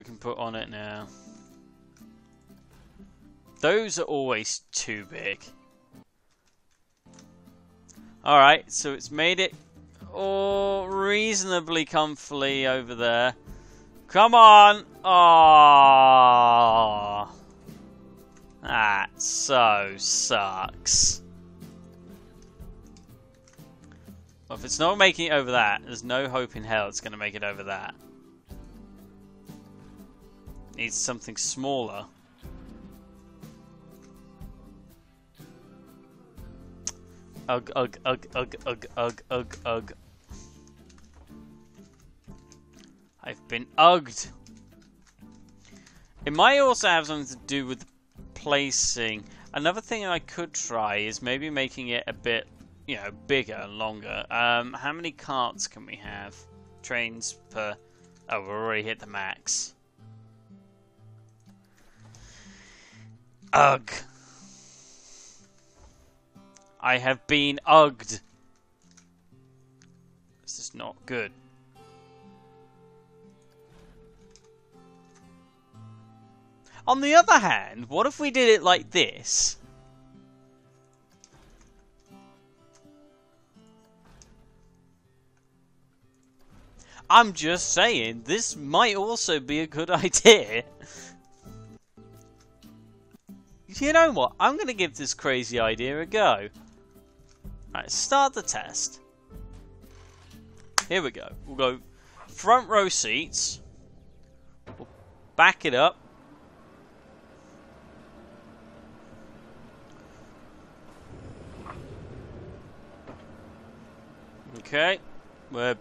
we can put on it now. Those are always too big. Alright, so it's made it reasonably comfily over there. Come on! Oh, that so sucks. Well, if it's not making it over that, there's no hope in hell it's going to make it over that. Needs something smaller. Ugh, ugh, ugh, ugh, ugh, ugh, ugh, ugh. I've been ugged. It might also have something to do with placing. Another thing I could try is maybe making it a bit, you know, bigger and longer. How many carts can we have? Trains per... Oh, we've already hit the max. Ugh. I have been ugged. This is not good. On the other hand, what if we did it like this? I'm just saying, this might also be a good idea. You know what? I'm going to give this crazy idea a go. Alright, start the test. Here we go. We'll go front row seats. We'll back it up. Okay. We're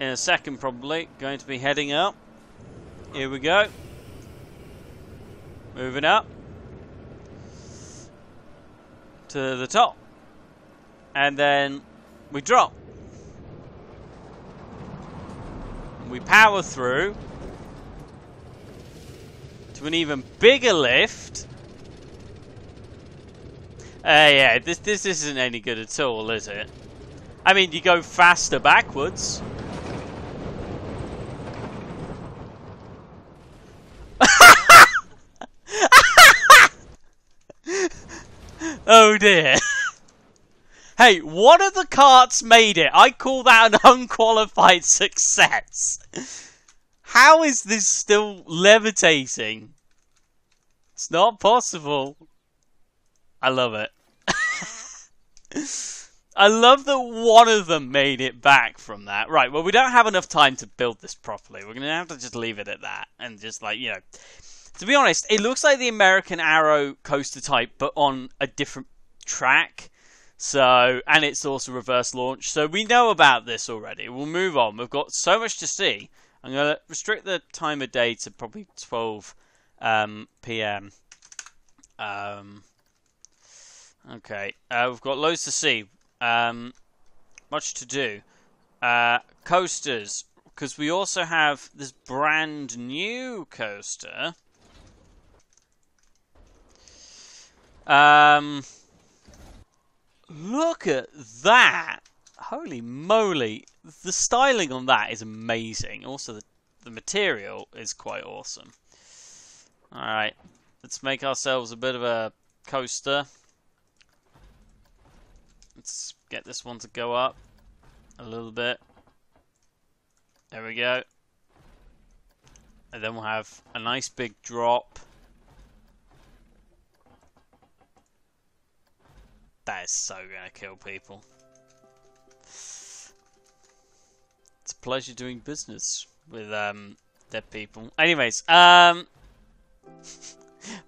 in a second probably going to be heading up. Here we go. Moving up to the top. And then we drop. We power through to an even bigger lift. Yeah, this isn't any good at all, is it? I mean, you go faster backwards. Oh dear. Hey, one of the carts made it. I call that an unqualified success. How is this still levitating? It's not possible. I love it. I love that one of them made it back from that. Right, well, we don't have enough time to build this properly. We're going to have to just leave it at that. And just, like, you know... To be honest, it looks like the American Arrow coaster type, but on a different track. So, and it's also reverse launch. So we know about this already. We'll move on. We've got so much to see. I'm going to restrict the time of day to probably 12 p.m. Okay. We've got loads to see. Much to do. Coasters. Because we also have this brand new coaster. Look at that! Holy moly! The styling on that is amazing. Also, the material is quite awesome. Alright, let's make ourselves a bit of a coaster. Let's get this one to go up a little bit. There we go. And then we'll have a nice big drop. That is so gonna kill people. It's a pleasure doing business with dead people. Anyways, what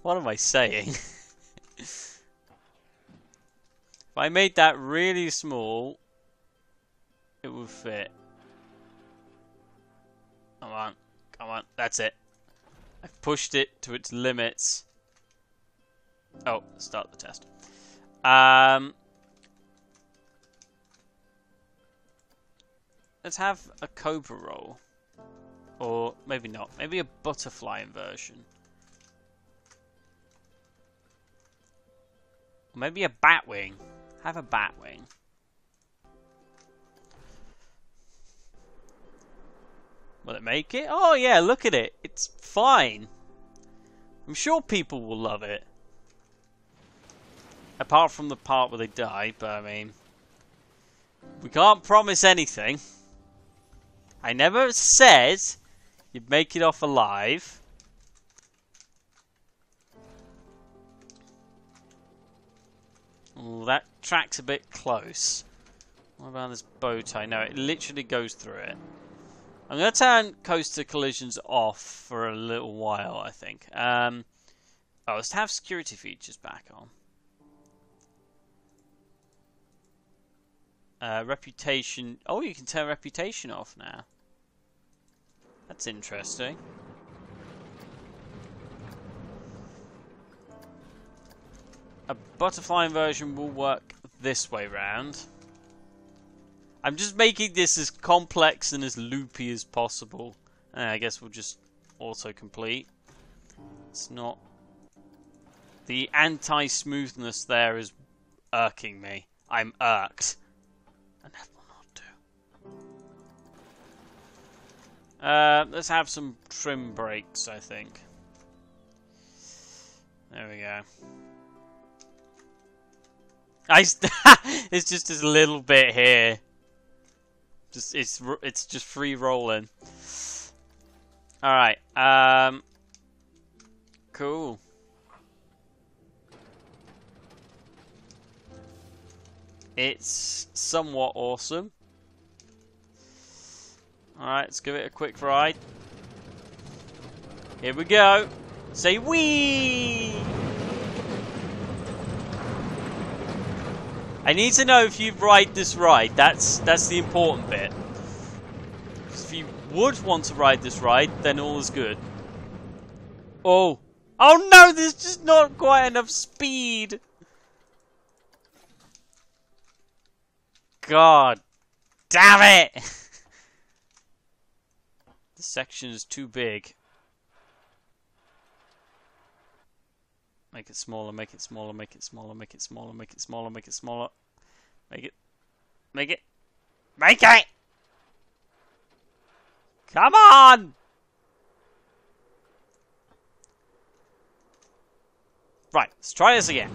am I saying? If I made that really small, it would fit. Come on, come on, that's it. I've pushed it to its limits. Oh, start the test. Let's have a cobra roll. Or maybe not. Maybe a butterfly inversion. Or maybe a batwing. Have a batwing. Will it make it? Oh yeah, look at it. It's fine. I'm sure people will love it. Apart from the part where they die, but I mean... We can't promise anything. I never said you'd make it off alive. Oh, that track's a bit close. What about this bow tie? No, it literally goes through it. I'm going to turn coaster collisions off for a little while, I think. Oh, let's have security features back on. Reputation. Oh, you can turn reputation off now. That's interesting. A butterfly inversion will work this way round. I'm just making this as complex and as loopy as possible. And I guess we'll just auto-complete. It's not... The anti-smoothness there is irking me. I'm irked. And that will not do. Let's have some trim brakes, I think. There we go. It's just this little bit here. It's just free rolling. All right. Cool. It's somewhat awesome. All right, let's give it a quick ride. Here we go. Say wee. I need to know if you ride this ride. That's the important bit. If you would want to ride this ride, then all is good. Oh. Oh no, there's just not quite enough speed. God damn it. This section is too big. Make it smaller, make it smaller, make it smaller, make it smaller, make it smaller, make it smaller. Make it. Make it. Make it! Come on! Right, let's try this again.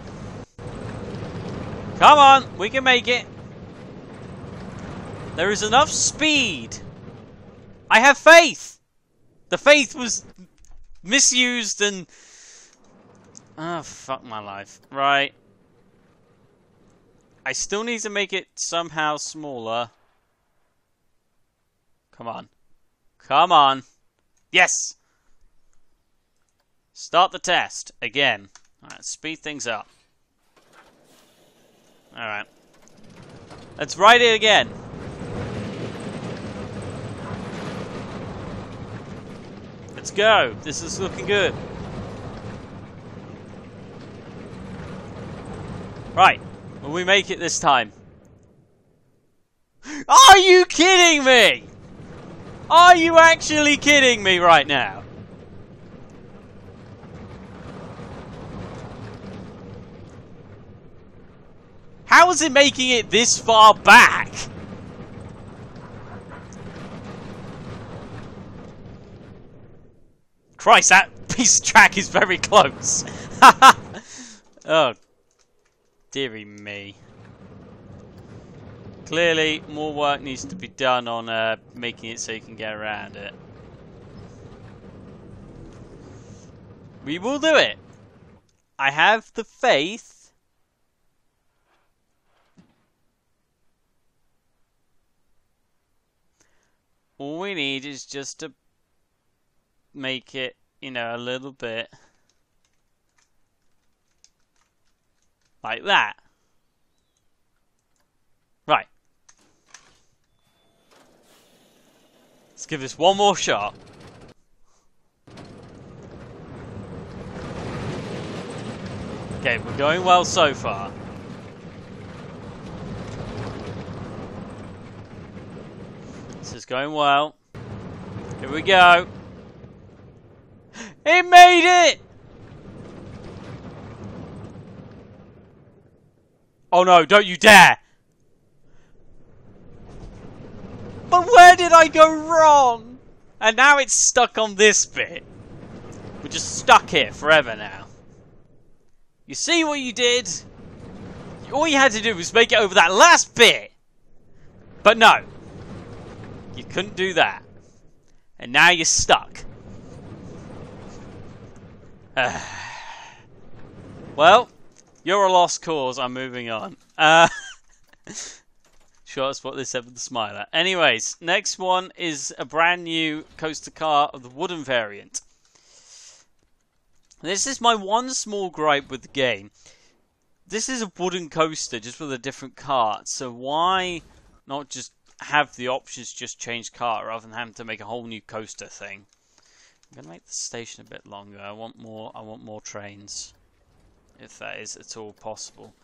Come on, we can make it. There is enough speed. I have faith. The faith was misused and... Oh, fuck my life. Right. I still need to make it somehow smaller. Come on. Come on. Yes! Start the test. Again. Alright, speed things up. Alright. Let's ride it again. Let's go. This is looking good. Right. Will we make it this time? Are you kidding me? Are you actually kidding me right now? How is it making it this far back? Christ, that piece of track is very close. Oh, dearie me. Clearly, more work needs to be done on making it so you can get around it. We will do it. I have the faith. All we need is just to make it, you know, a little bit like that. Right. Let's give this one more shot. Okay, we're going well so far. This is going well. Here we go. It made it! Oh no, don't you dare! But where did I go wrong? And now it's stuck on this bit. We're just stuck here forever now. You see what you did? All you had to do was make it over that last bit. But no. You couldn't do that. And now you're stuck. Well, you're a lost cause. I'm moving on. Sure, that's what they said with the smiler. Anyways, next one is a brand new coaster car of the wooden variant. This is my one small gripe with the game. This is a wooden coaster just with a different cart. So why not just have the options just change cart rather than having to make a whole new coaster thing? I'm gonna make the station a bit longer. I want more trains, if that is at all possible.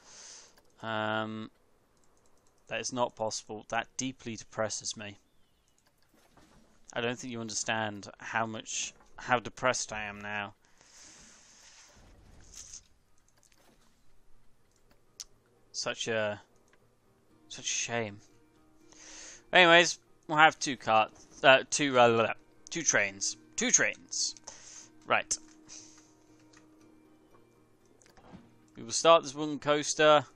That is not possible. That deeply depresses me. I don't think you understand how depressed I am now. Such a shame. Anyways, we'll have two trains. Two trains. Right. We will start this wooden coaster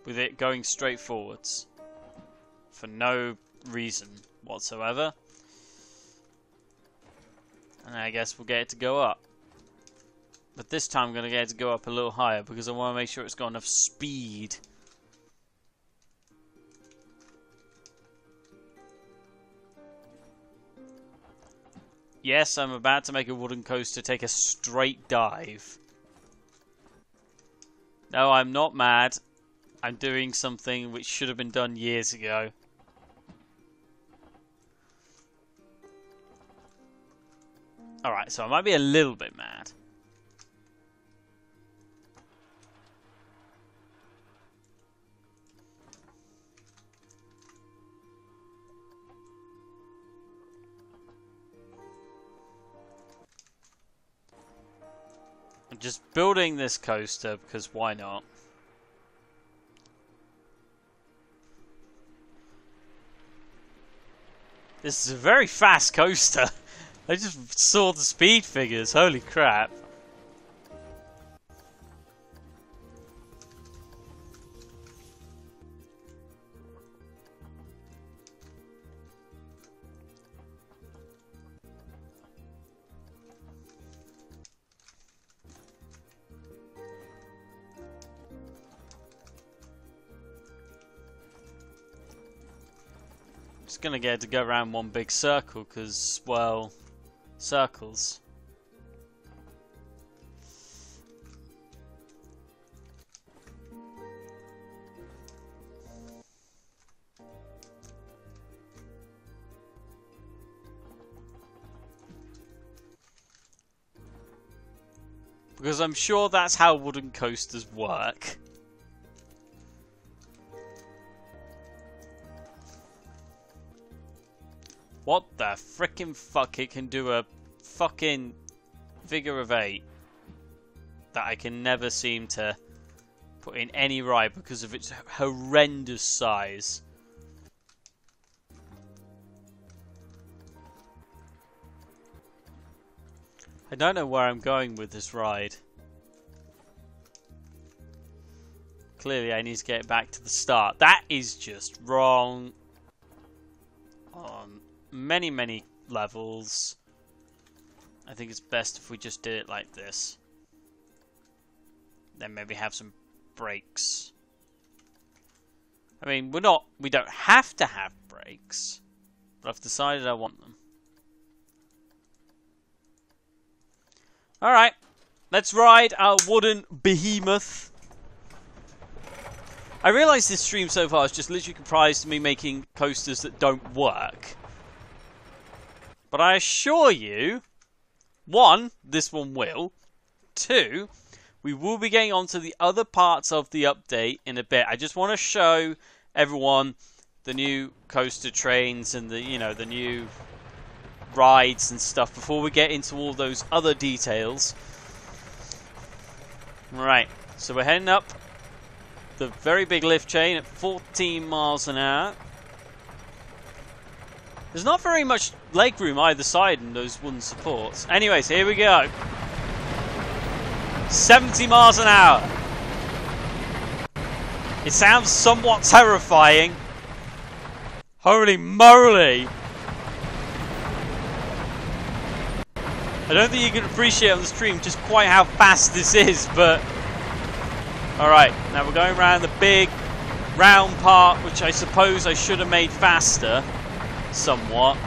with it going straight forwards for no reason whatsoever. And I guess we'll get it to go up. But this time I'm going to get it to go up a little higher because I want to make sure it's got enough speed. Yes, I'm about to make a wooden coaster take a straight dive. No, I'm not mad. I'm doing something which should have been done years ago. Alright, so I might be a little bit mad. I'm just building this coaster because why not? This is a very fast coaster. I just saw the speed figures. Holy crap. Just gonna get it to go around one big circle because, well, circles. Because I'm sure that's how wooden coasters work. What the frickin' fuck? It can do a fucking figure of 8 that I can never seem to put in any ride because of its horrendous size. I don't know where I'm going with this ride. Clearly I need to get back to the start. That is just wrong on many levels. I think it's best if we just did it like this. Then maybe have some brakes. I mean, we don't have to have brakes, but I've decided I want them. Alright, let's ride our wooden behemoth. I realise this stream so far is just literally comprised of me making coasters that don't work. But I assure you, 1, this one will. 2, we will be getting on to the other parts of the update in a bit. I just want to show everyone the new coaster trains and the, you know, the new rides and stuff before we get into all those other details. Right, so we're heading up the very big lift chain at 14 miles an hour. There's not very much leg room either side in those wooden supports. Anyways, here we go. 70 miles an hour. It sounds somewhat terrifying. Holy moly. I don't think you can appreciate on the stream just quite how fast this is, but... Alright, now we're going around the big round part, which I suppose I should have made faster. Somewhat.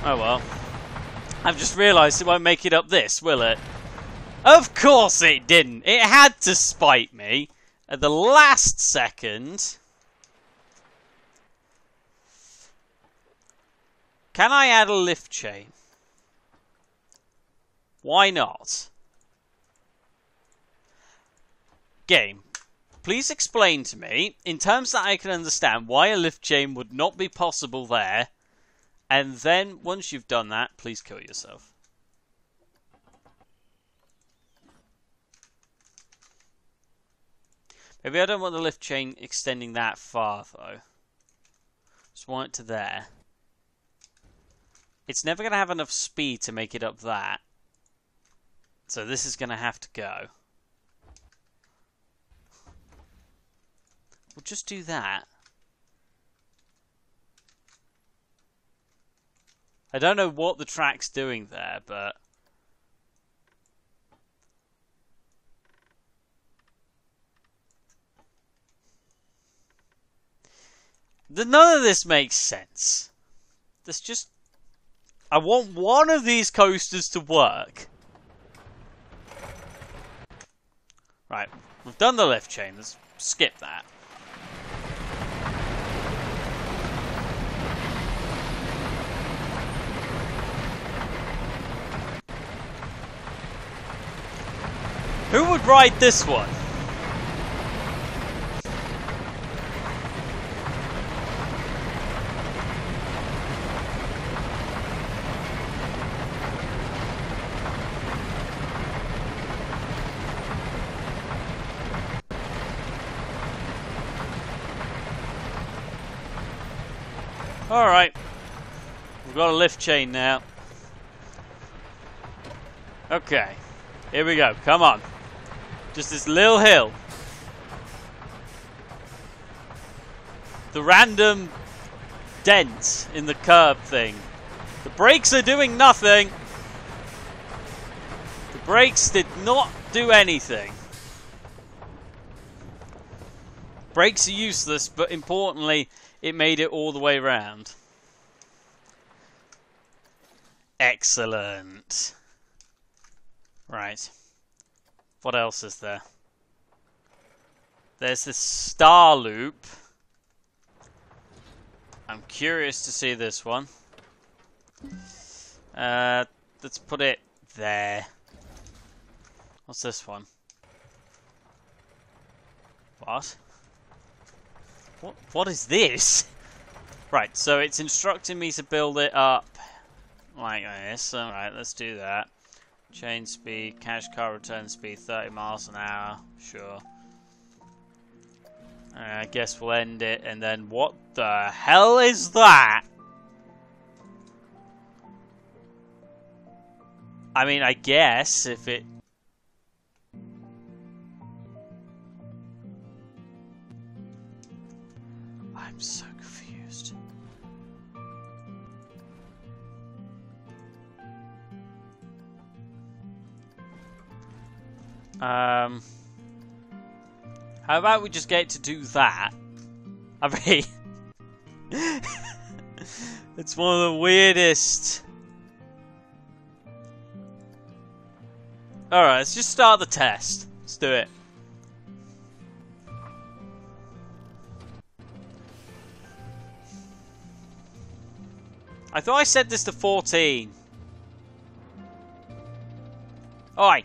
Oh well. I've just realised it won't make it up this, will it? Of course it didn't! It had to spite me at the last second. Can I add a lift chain? Why not? Game, please explain to me, in terms that I can understand, why a lift chain would not be possible there. And then, once you've done that, please kill yourself. Maybe I don't want the lift chain extending that far, though. Just want it to there. It's never going to have enough speed to make it up that. So this is going to have to go. We'll just do that. I don't know what the track's doing there, but... None of this makes sense. There's just... I want one of these coasters to work. Right, we've done the lift chain. Let's skip that. Who would ride this one? Alright. We've got a lift chain now. Okay. Here we go. Come on. Just this little hill. The random dent in the curb thing. The brakes are doing nothing. The brakes did not do anything. Brakes are useless, but importantly, it made it all the way round. Excellent. Right. What else is there? There's this star loop. I'm curious to see this one. Let's put it there. What's this one? What? What is this? Right, so it's instructing me to build it up like this. Alright, let's do that. Chain speed, cash car return speed, 30 miles an hour. Sure. I guess we'll end it, and then what the hell is that? I mean, I guess if it... I'm so confused. How about we just get to do that? I mean... it's one of the weirdest... Alright, let's just start the test. Let's do it. I thought I set this to 14. Oi!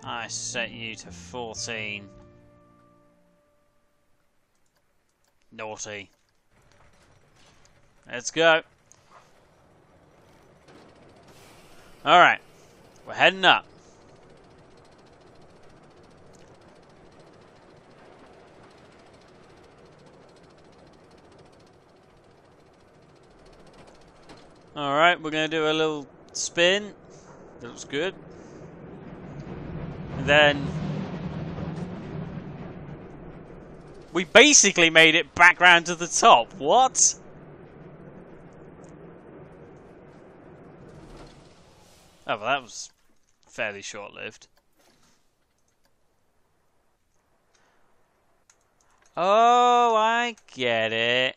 I set you to 14. Naughty. Let's go. Alright. We're heading up. Alright, we're going to do a little spin. That looks good. And then we basically made it back round to the top. What? Oh, well, that was fairly short-lived. Oh, I get it.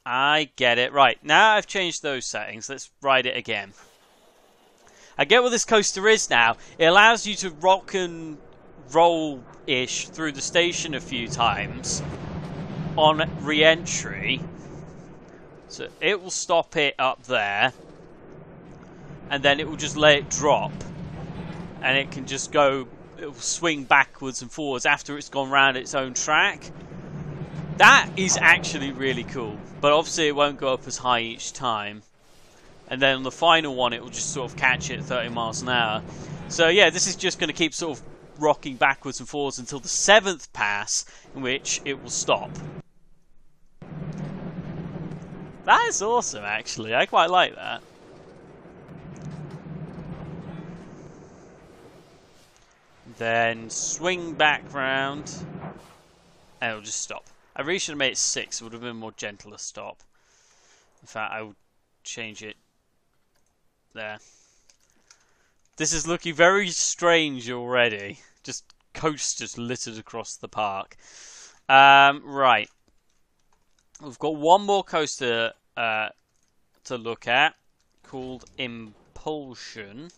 I get it. Right, now I've changed those settings. Let's ride it again. I get what this coaster is now. It allows you to rock and roll-ish through the station a few times on re-entry. So it will stop it up there. And then it will just let it drop. And it can just go, it will swing backwards and forwards after it's gone round its own track. That is actually really cool. But obviously it won't go up as high each time. And then on the final one it will just sort of catch it at 30 miles an hour. So yeah, this is just going to keep sort of rocking backwards and forwards until the 7th pass, in which it will stop. That is awesome actually, I quite like that. Then swing back round, and it'll just stop. I really should have made it 6, it would have been a more gentler stop. In fact, I would change it there. This is looking very strange already. Just coasters littered across the park. Right. We've got one more coaster to look at, called Impulsion.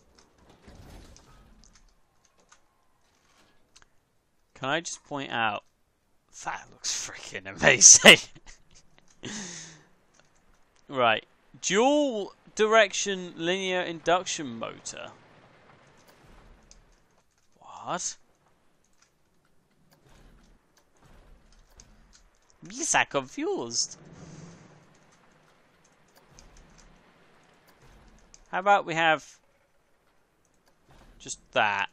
Can I just point out, that looks freaking amazing. Right. Dual direction linear induction motor. What? Yes, I'm confused. How about we have just that?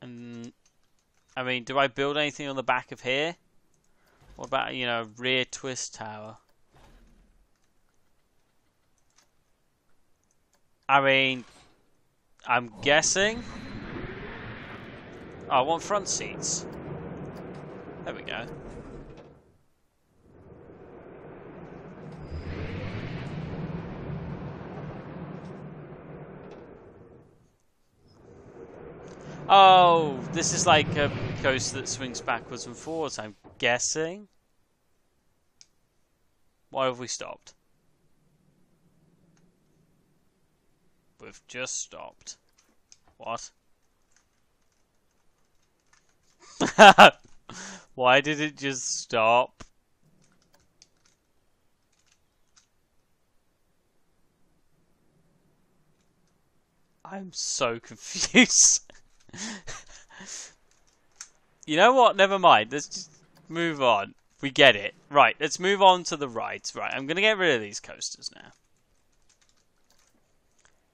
And I mean, do I build anything on the back of here? What about, you know, rear twist tower? I mean, I'm guessing. Oh, I want front seats. There we go. Oh, this is like a coaster that swings backwards and forwards, I'm guessing. Why have we stopped? We've just stopped. What? Why did it just stop? I'm so confused. You know what? Never mind. Let's just move on. We get it. Right, let's move on to the rides. Right, I'm going to get rid of these coasters now.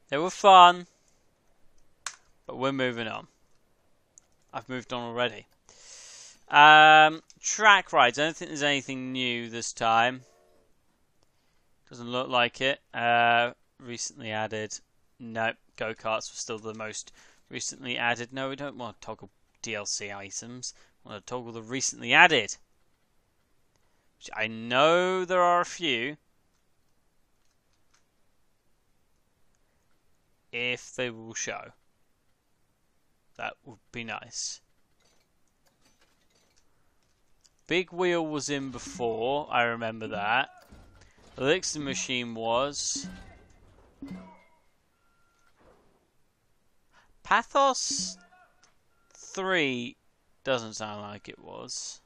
They were fun, but we're moving on. I've moved on already. Track rides. I don't think there's anything new this time. Doesn't look like it. Recently added. Nope. Go-karts were still the most recently added. No, we don't want to toggle DLC items. We want to toggle the recently added. Which I know there are a few. If they will show. That would be nice. Big Wheel was in before, I remember that. Elixir Machine was. Pathos 3 doesn't sound like it was.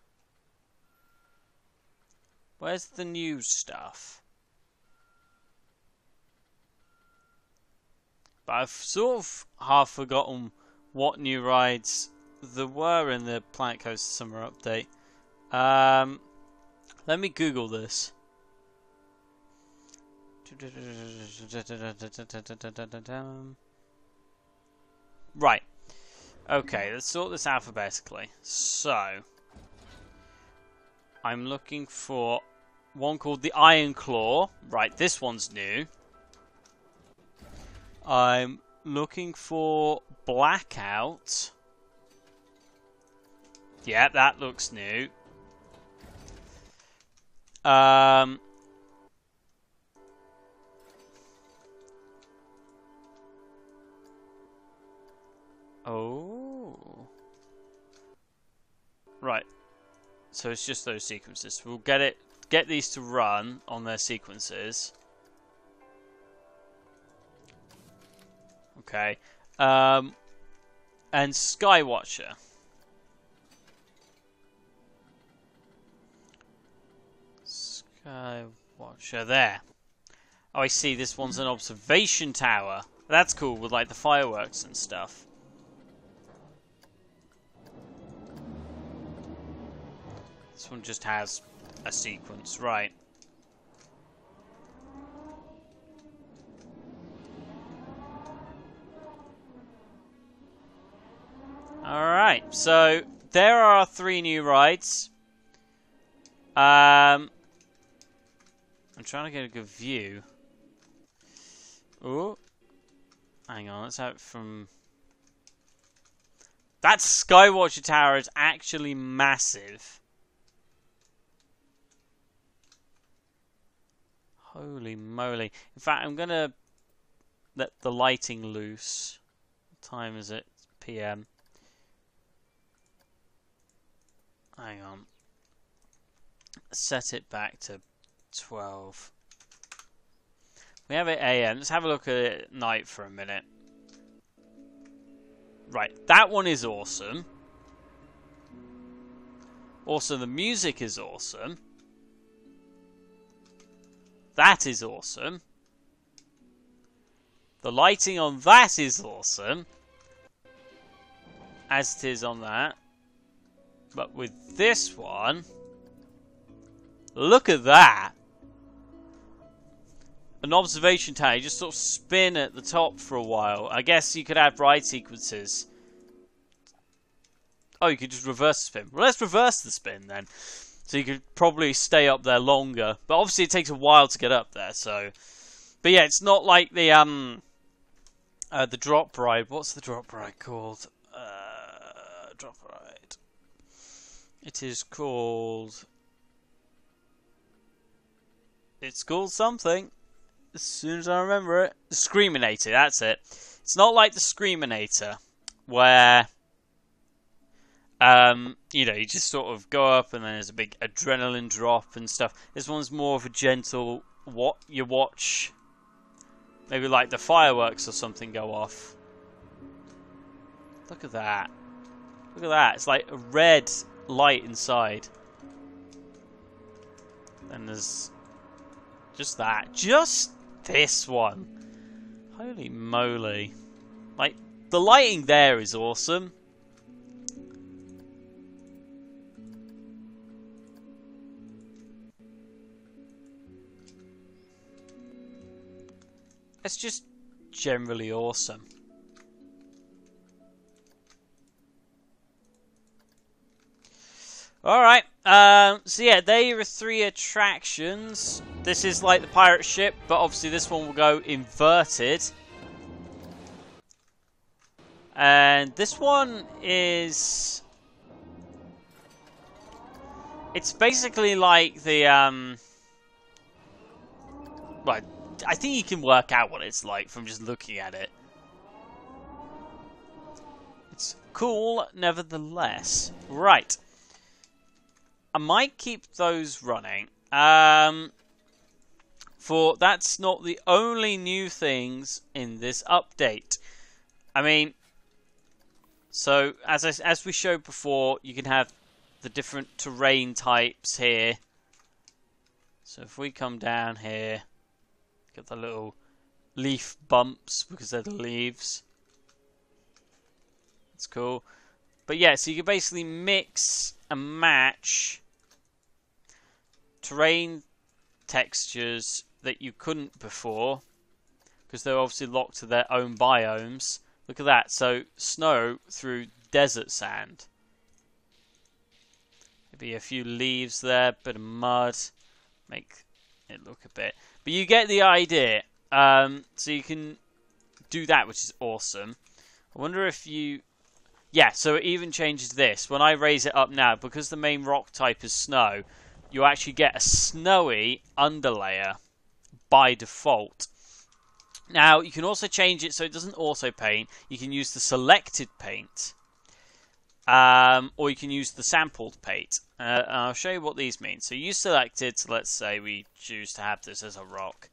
Where's the new stuff? But I've sort of half forgotten what new rides there were in the Planet Coaster Summer Update. Let me Google this. Right. Okay, let's sort this alphabetically. So, I'm looking for one called the Iron Claw. Right, this one's new. I'm looking for Blackout. Yeah, that looks new. Oh. Right. So it's just those sequences. We'll get these to run on their sequences. Okay. And Skywatcher. Skywatcher there. Oh, I see. This one's an observation tower. That's cool with like the fireworks and stuff. This one just has a sequence, right? Alright, so there are 3 new rides. I'm trying to get a good view. Oh, hang on, let's have it from... That Skywatcher Tower is actually massive. Holy moly. In fact, I'm going to let the lighting loose. What time is it? It's PM. Hang on. Set it back to 12. We have it AM. Let's have a look at it at night for a minute. Right, that one is awesome. Also, the music is awesome. That is awesome. The lighting on that is awesome. As it is on that. But with this one, look at that. An observation tower, you just sort of spin at the top for a while. I guess you could add ride sequences. Oh, you could just reverse the spin. Well, let's reverse the spin then. So you could probably stay up there longer. But obviously it takes a while to get up there, so... But yeah, it's not like the drop ride. What's the drop ride called? Drop ride. It is called... It's called something. As soon as I remember it. The Screaminator, that's it. It's not like the Screaminator, where... you know, you just sort of go up and then there's a big adrenaline drop and stuff. This one's more of a gentle, what you watch, maybe like the fireworks or something go off. Look at that. Look at that. It's like a red light inside. And there's just that. Just this one. Holy moly. Like, the lighting there is awesome. It's just generally awesome. Alright, so yeah, there are 3 attractions. This is like the pirate ship, but obviously this one will go inverted. And this one is... It's basically like the, well, I think you can work out what it's like from just looking at it. It's cool, nevertheless. Right. I might keep those running. For that's not the only new things in this update. I mean, so as we showed before, you can have the different terrain types here. So if we come down here, get the little leaf bumps because they're the leaves. It's cool. But yeah, so you can basically mix and match terrain textures that you couldn't before because they're obviously locked to their own biomes. Look at that. So snow through desert sand. Maybe a few leaves there, bit of mud. make it look a bit. But you get the idea. So you can do that, which is awesome. I wonder if you... Yeah, so it even changes this. When I raise it up now, because the main rock type is snow, you actually get a snowy underlayer by default. Now, you can also change it so it doesn't auto-paint. You can use the selected paint. Or you can use the sampled paint. And I'll show you what these mean. So you selected, so let's say we choose to have this as a rock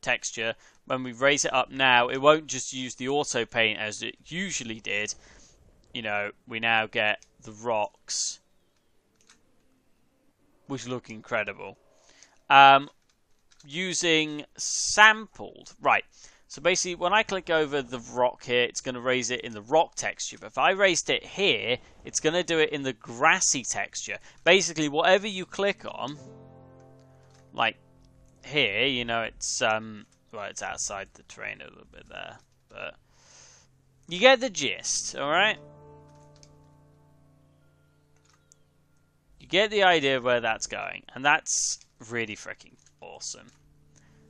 texture. When we raise it up now, it won't just use the auto-paint as it usually did. You know, we now get the rocks, which look incredible. Using sampled. Right. So basically, when I click over the rock here, it's going to raise it in the rock texture. But if I raised it here, it's going to do it in the grassy texture. Basically, whatever you click on, like here, you know, it's well, it's outside the terrain a little bit there, but you get the gist, all right? You get the idea of where that's going, and that's really freaking awesome.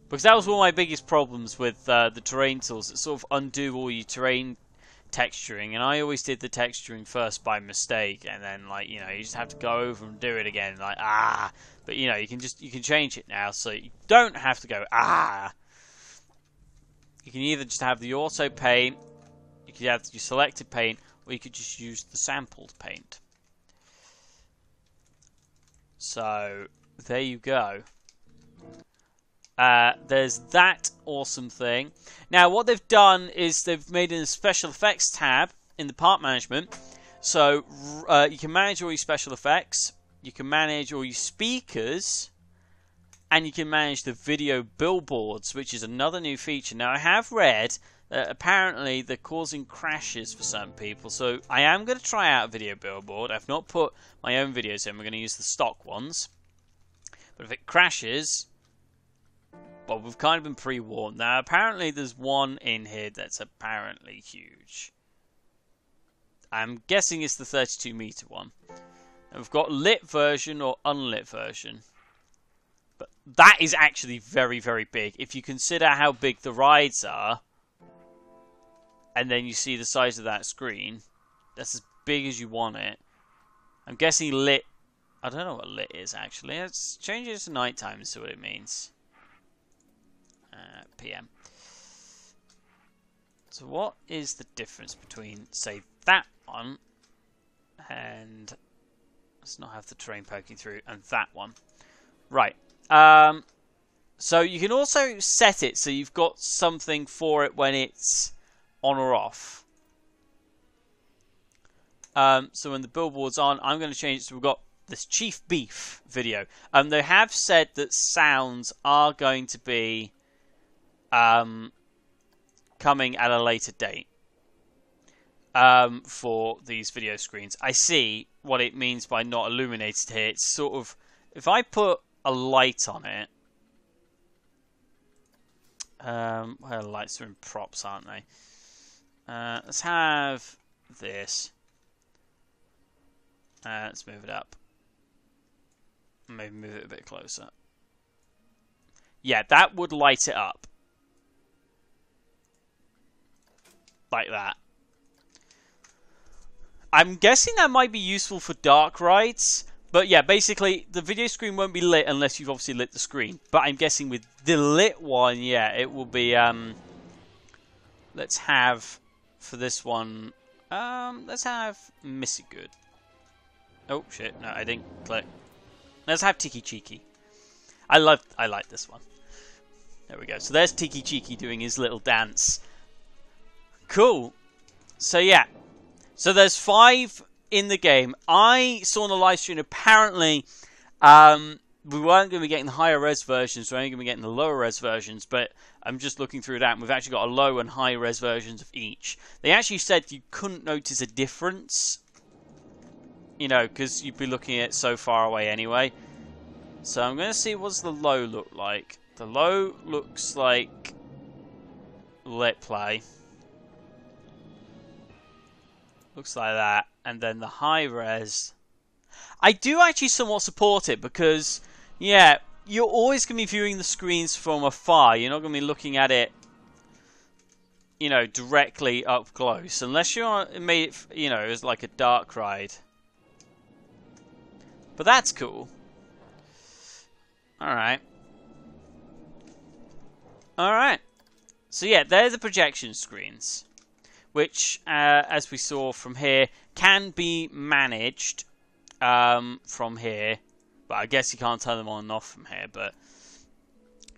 Because that was one of my biggest problems with the terrain tools. It sort of undo all your terrain texturing, and I always did the texturing first by mistake, and then, like, you know, you just have to go over and do it again, like, ah. But, you know, you can change it now, so you don't have to go, ah. You can either just have the auto paint, you could have your selected paint, or you could just use the sampled paint. So, there you go. There's that awesome thing. Now, what they've done is they've made a special effects tab in the part management. So, you can manage all your special effects, you can manage all your speakers, and you can manage the video billboards, which is another new feature. Now, I have read that apparently they're causing crashes for certain people, so I am going to try out a video billboard. I've not put my own videos in, we're going to use the stock ones. But if it crashes, well, we've kind of been pre-warned. Now, apparently there's one in here that's apparently huge. I'm guessing it's the 32 meter one. And we've got lit version or unlit version. But that is actually very, very big. If you consider how big the rides are, and then you see the size of that screen, that's as big as you want it. I'm guessing lit, I don't know what lit is actually. Let's change it to nighttime and see what it means. PM. So what is the difference between, say, that one, and let's not have the terrain poking through, and that one? Right. So you can also set it so you've got something for it when it's on or off. So when the billboard's on, I'm going to change it so we've got this Chief Beef video. They have said that sounds are going to be coming at a later date for these video screens. I see what it means by not illuminated here. It's sort of, if I put a light on it, well, lights are in props, aren't they? Let's have this. Let's move it up. Maybe move it a bit closer. Yeah, that would light it up. Like that. I'm guessing that might be useful for dark rides. But yeah, basically, the video screen won't be lit unless you've obviously lit the screen. But I'm guessing with the lit one, yeah, it will be, let's have, for this one, let's have Missy Good. Oh, shit, no, I didn't click. Let's have Tiki Cheeky. I like this one. There we go. So there's Tiki Cheeky doing his little dance. Cool. So yeah. So there's 5 in the game. I saw on the live stream apparently we weren't going to be getting the higher res versions, we're only going to be getting the lower res versions, but I'm just looking through that and we've actually got a low and high res versions of each. They actually said you couldn't notice a difference, you know, because you'd be looking at it so far away anyway. So I'm going to see what's the low look like. The low looks like lit play. Looks like that. And then the high res, I do actually somewhat support it because, yeah, you're always going to be viewing the screens from afar. You're not going to be looking at it, you know, directly up close, unless you're made it, you know, as like a dark ride. But that's cool. All right. All right. So yeah, they're the projection screens, which, as we saw from here, can be managed from here. But I guess you can't turn them on and off from here, but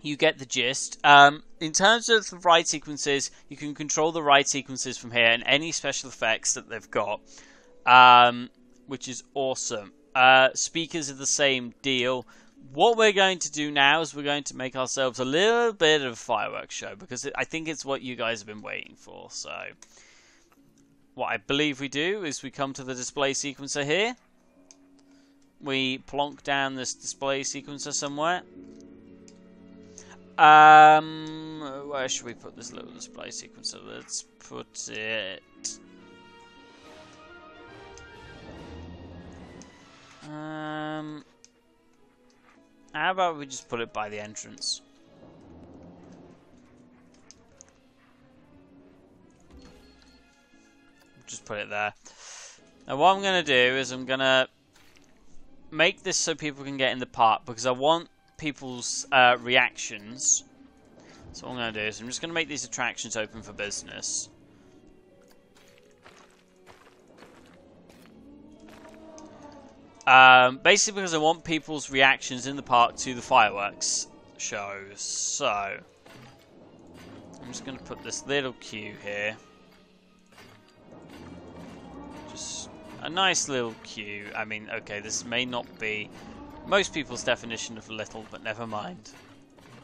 you get the gist. In terms of the ride sequences, you can control the ride sequences from here and any special effects that they've got, which is awesome. Speakers are the same deal. What we're going to do now is we're going to make ourselves a little bit of a fireworks show, because I think it's what you guys have been waiting for. So what I believe we do is we come to the display sequencer here. We plonk down this display sequencer somewhere. Where should we put this little display sequencer? Let's put it... how about we just put it by the entrance? Just put it there. Now what I'm going to do is I'm going to make this so people can get in the park, because I want people's reactions. So what I'm going to do is I'm just going to make these attractions open for business. Basically because I want people's reactions in the park to the fireworks shows. So I'm just going to put this little queue here. Just a nice little queue. I mean, okay, this may not be most people's definition of little, but never mind.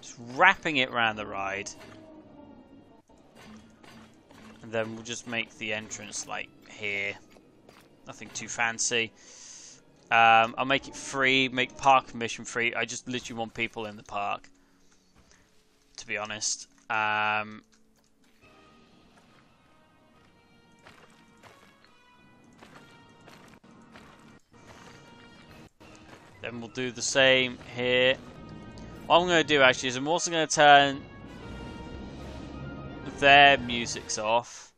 Just wrapping it around the ride. And then we'll just make the entrance like here. Nothing too fancy. I'll make it free, make park admission free. I just literally want people in the park, to be honest. Then we'll do the same here. What I'm going to do actually is I'm also going to turn their musics off,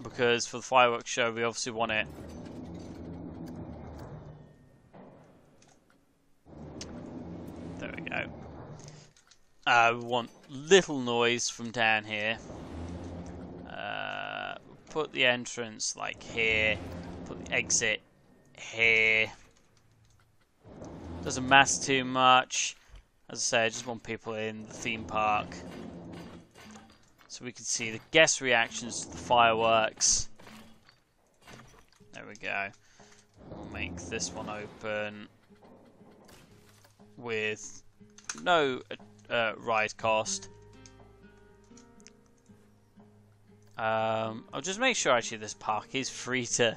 because for the fireworks show we obviously want it. There we go. We want little noise from down here. Put the entrance like here. Put the exit here. Doesn't matter too much. As I say, I just want people in the theme park, so we can see the guest reactions to the fireworks. There we go. We'll make this one open with no ride cost. I'll just make sure actually this park is free to,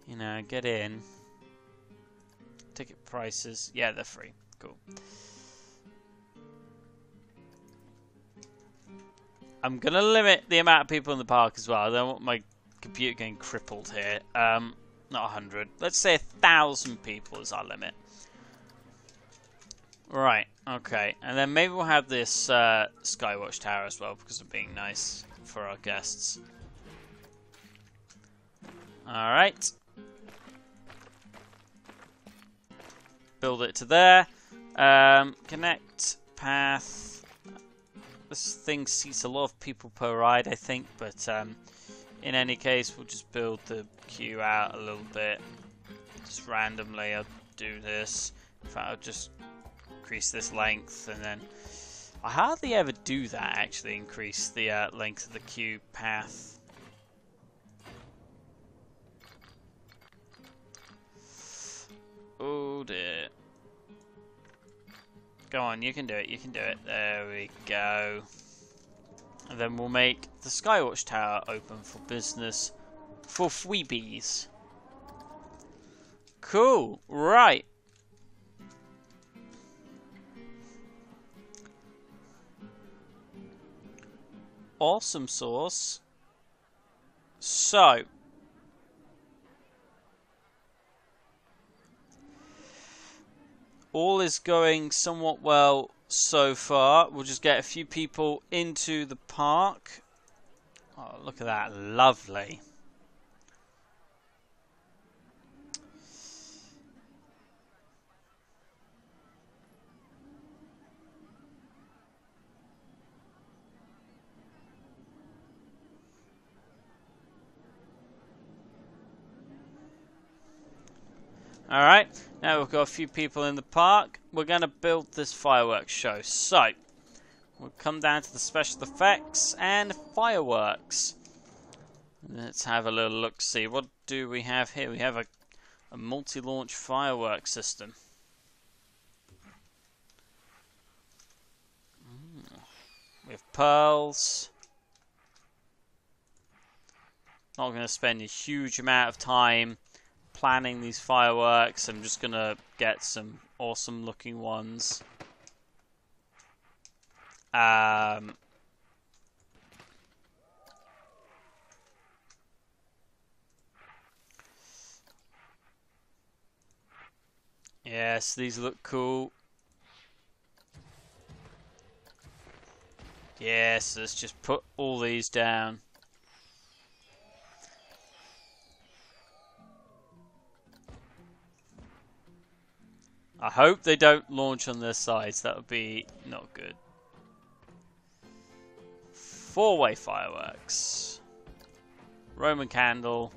you know, get in. Ticket prices, yeah, they're free. Cool. I'm gonna limit the amount of people in the park as well. I don't want my computer getting crippled here. Not 100. Let's say 1,000 people is our limit. Right. Okay. And then maybe we'll have this Skywatch Tower as well, because of being nice for our guests. All right. Build it to there. Connect path. This thing seats a lot of people per ride, I think, but in any case, we'll just build the queue out a little bit. Just randomly, I'll do this. In fact, I'll just increase this length, and then I hardly ever do that, actually, increase the length of the queue path. Oh dear. Go on, you can do it, you can do it. There we go. And then we'll make the Skywatch Tower open for business for freebies. Cool, right. Awesome sauce. So, all is going somewhat well so far. We'll just get a few people into the park. Oh, look at that. Lovely. Alright, now we've got a few people in the park. We're going to build this fireworks show. So, we'll come down to the special effects and fireworks. Let's have a little look-see. What do we have here? We have a multi-launch fireworks system. We have pearls. Not going to spend a huge amount of time planning these fireworks. I'm just going to get some awesome looking ones. Yes, these look cool. Yes, let's just put all these down. I hope they don't launch on their sides. That would be not good. 4-way fireworks. Roman candle.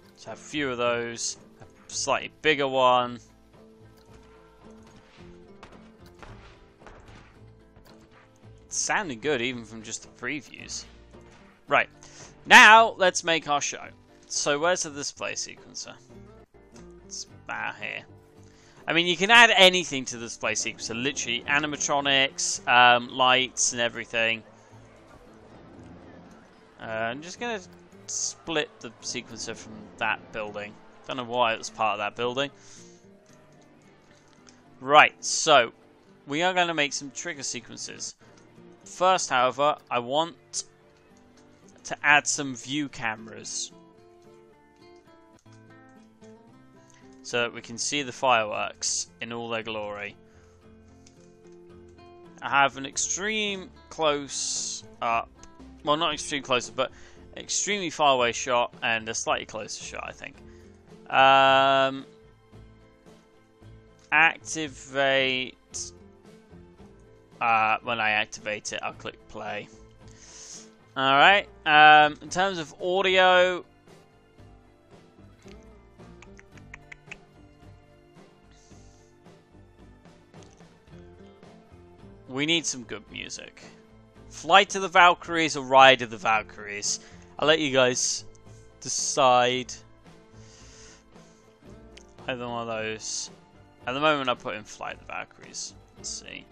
Let's have a few of those. A slightly bigger one. It's sounding good even from just the previews. Right. Now, let's make our show. So, where's the display sequencer? It's about here. I mean, you can add anything to the display sequencer. Literally, animatronics, lights, and everything. I'm just going to split the sequencer from that building. Don't know why it was part of that building. Right, so we are going to make some trigger sequences. First, however, I want to add some view cameras so that we can see the fireworks in all their glory. I have an extreme close up, well, not extreme close up, but extremely far away shot and a slightly closer shot, I think. Activate. When I activate it, I'll click play. Alright, in terms of audio, we need some good music. Flight of the Valkyries or Ride of the Valkyries. I'll let you guys decide. Either one of those. At the moment, I put in Flight of the Valkyries. Let's see.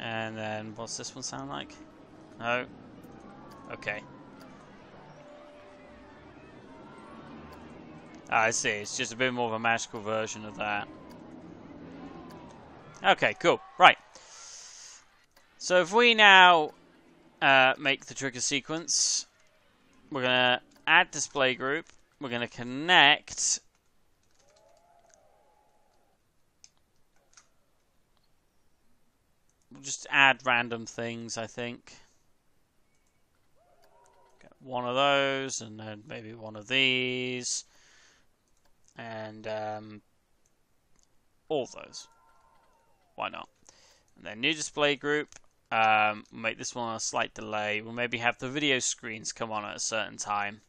And then, what's this one sound like? No. Okay. I see. It's just a bit more of a magical version of that. Okay, cool. Right. So if we now make the trigger sequence, we're going to add display group. We're going to connect. We'll just add random things, I think. Get one of those, and then maybe one of these. And all of those. Why not? And then new display group. Make this one on a slight delay. We'll maybe have the video screens come on at a certain time.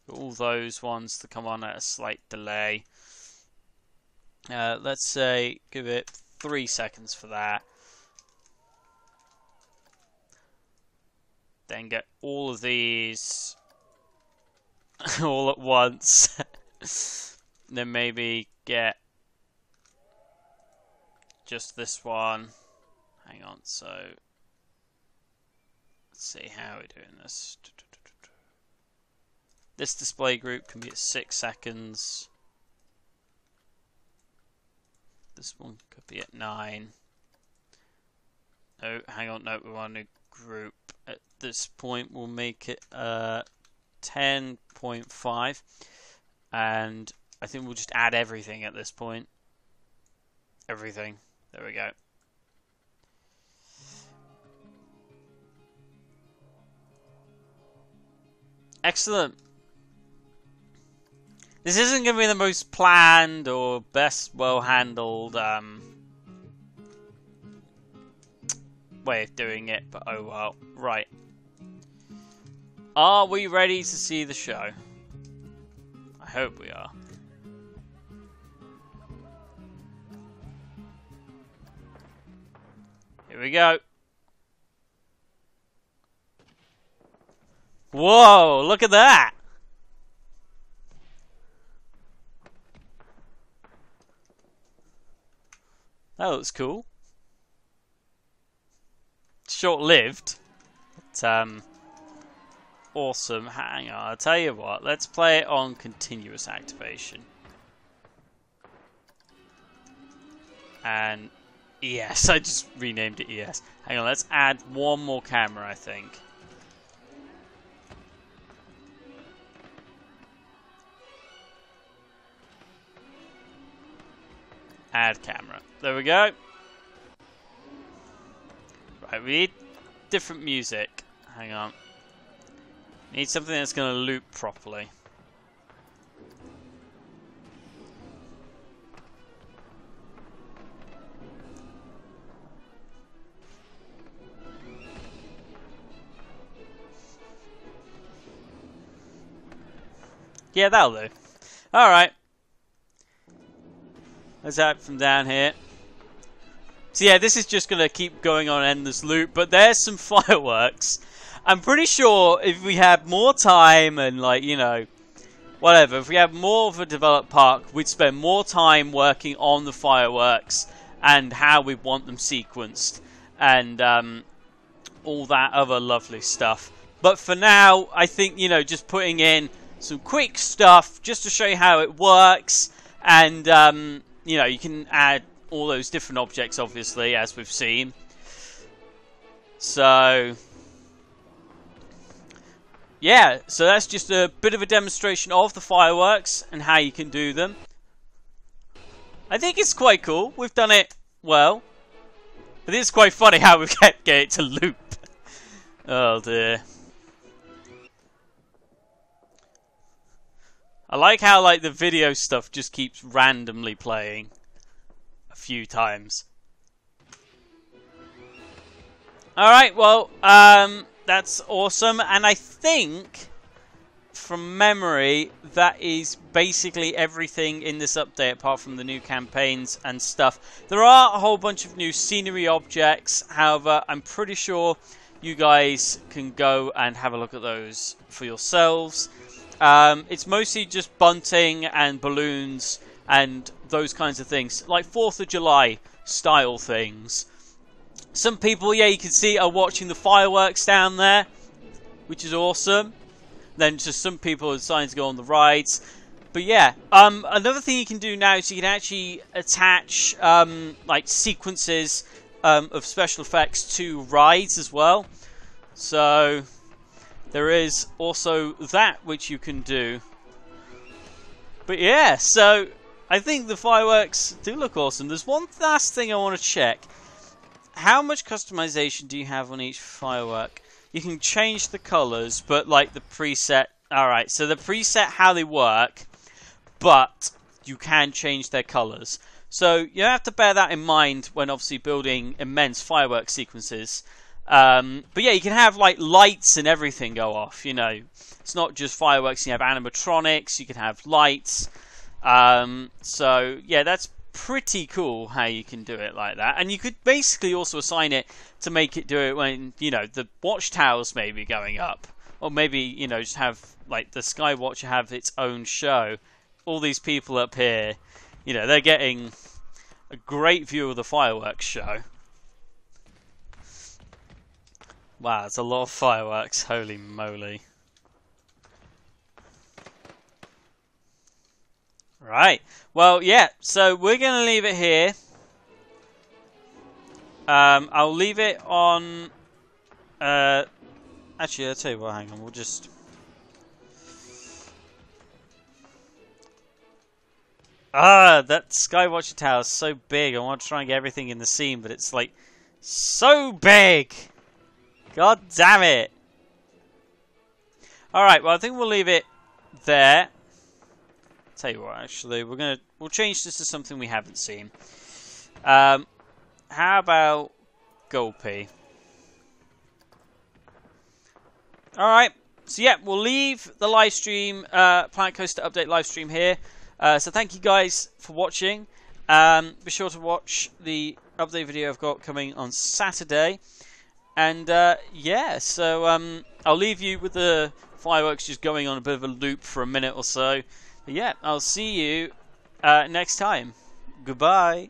All those ones to come on at a slight delay. Let's say give it 3 seconds for that. Then get all of these all at once. Then maybe get just this one. Hang on, so let's see how we're doing this. This display group can be at 6 seconds. This one could be at 9. Oh, hang on, no, we want to group. At this point, we'll make it 10.5. And I think we'll just add everything at this point. Everything. There we go. Excellent. This isn't going to be the most planned or best well-handled way of doing it, but oh well. Right. Are we ready to see the show? I hope we are. Here we go. Whoa, look at that! That looks cool. Short-lived. But, awesome. Hang on, I'll tell you what. Let's play it on continuous activation. And ES. I just renamed it ES. Hang on, let's add one more camera, I think. Add camera. There we go. Right, we need different music. Hang on. We need something that's going to loop properly. Yeah, that'll do. Alright. Let's add from down here. So yeah, this is just going to keep going on endless loop, but there's some fireworks. I'm pretty sure if we had more time and, like, you know, whatever, if we had more of a developed park, we'd spend more time working on the fireworks and how we want them sequenced and all that other lovely stuff. But for now, I think, you know, just putting in some quick stuff just to show you how it works, and you know, you can add all those different objects, obviously, as we've seen. So yeah, so that's just a bit of a demonstration of the fireworks and how you can do them. I think it's quite cool. We've done it well, but it's quite funny how we kept getting it to loop. Oh dear. I like how, like, the video stuff just keeps randomly playing a few times. Alright, well, that's awesome. And I think, from memory, that is basically everything in this update, apart from the new campaigns and stuff. There are a whole bunch of new scenery objects. However, I'm pretty sure you guys can go and have a look at those for yourselves. It's mostly just bunting and balloons and those kinds of things, like 4th of July style things. Some people, yeah, you can see, are watching the fireworks down there, which is awesome. Then just some people are deciding to go on the rides. But yeah, another thing you can do now is you can actually attach like sequences of special effects to rides as well. So there is also that which you can do. But yeah, so I think the fireworks do look awesome. There's one last thing I want to check. How much customization do you have on each firework? You can change the colors, but like the preset. Alright, so the preset, how they work, but you can change their colors. So you have to bear that in mind when obviously building immense firework sequences. But yeah, you can have like lights and everything go off, you know. It's not just fireworks, you have animatronics, you can have lights. So yeah, that's pretty cool how you can do it like that. And you could basically also assign it to make it do it when, you know, the watchtowers may be going up. Or maybe, you know, just have like the Skywatch have its own show. All these people up here, you know, they're getting a great view of the fireworks show. Wow, it's a lot of fireworks, holy moly. Right, well, yeah, so we're going to leave it here. I'll leave it on. Actually, I'll tell you what. Hang on, we'll just. That Skywatcher Tower is so big. I want to try and get everything in the scene, but it's like so big. God damn it! All right, well, I think we'll leave it there. Tell you what, actually, we'll change this to something we haven't seen. How about Gulpy? All right. So yeah, we'll leave the live stream, Planet Coaster Update live stream here. So thank you guys for watching. Be sure to watch the update video I've got coming on Saturday. And yeah, so I'll leave you with the fireworks just going on a bit of a loop for a minute or so. But yeah, I'll see you next time. Goodbye.